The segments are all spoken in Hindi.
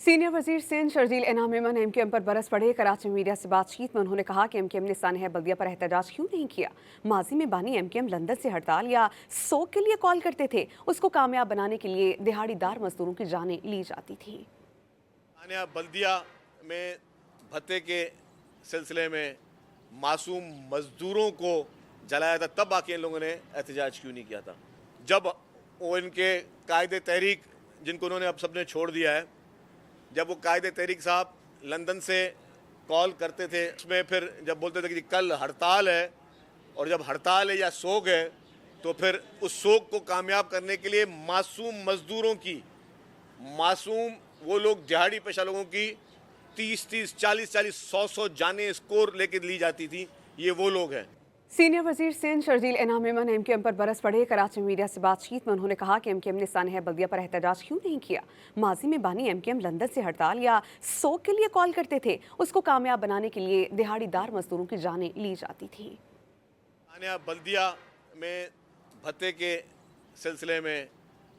सीनियर वजीर सिंध शर्जील इनाम मेमन एमकेएम पर बरस पड़े। कराची में मीडिया से बातचीत में उन्होंने कहा कि एमकेएम ने सानहा बल्दिया पर एहतजाज क्यों नहीं किया। माजी में बानी एमकेएम लंदन से हड़ताल या सोग के लिए कॉल करते थे, उसको कामयाब बनाने के लिए दिहाड़ीदार मजदूरों की जानें ली जाती थी। सानहा बल्दिया में भत्ते के सिलसिले में मासूम मजदूरों को जलाया था, तब आके इन लोगों ने एहतजाज क्यों नहीं किया था। जब वो इनके कायदे तहरीक जिनको उन्होंने अब सबने छोड़ दिया है, जब वो कायदे तहरीक साहब लंदन से कॉल करते थे, उसमें फिर जब बोलते थे कि कल हड़ताल है, और जब हड़ताल है या सोग है, तो फिर उस सोग को कामयाब करने के लिए मासूम मजदूरों की, मासूम वो लोग दिहाड़ी पेशा लोगों की 30-30, 40-40, 100-100 जानें स्कोर लेके ली जाती थी। ये वो लोग हैं। सीनियर वजीर सिंध शर्जील इनाम मेमन एमकेएम पर बरस पड़े। कराची में मीडिया से बातचीत में उन्होंने कहा कि एमकेएम ने सानहा बल्दिया पर एहतजाज क्यों नहीं किया। माजी में बानी एमकेएम लंदन से हड़ताल या सोग के लिए कॉल करते थे, उसको कामयाब बनाने के लिए दिहाड़ीदार मजदूरों की जानें ली जाती थी। सानहा बल्दिया में भत्ते के सिलसिले में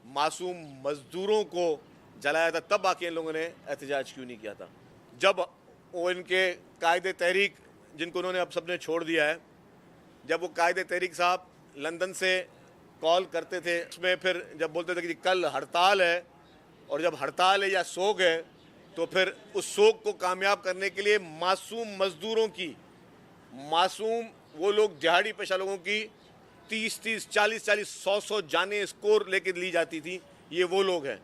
मासूम मजदूरों को जलाया था, तब आके इन लोगों ने एहतजाज क्यों नहीं किया था। जब वो इनके कायदे तहरीक जिनको उन्होंने अब सबने छोड़ दिया है, जब वो कायदे तहरीक साहब लंदन से कॉल करते थे, उसमें फिर जब बोलते थे कि कल हड़ताल है, और जब हड़ताल है या सोग है, तो फिर उस सोग को कामयाब करने के लिए मासूम मजदूरों की, मासूम वो लोग दिहाड़ी पेशा लोगों की 30-30, 40-40, 100-100 जानें स्कोर लेके ली जाती थी। ये वो लोग हैं।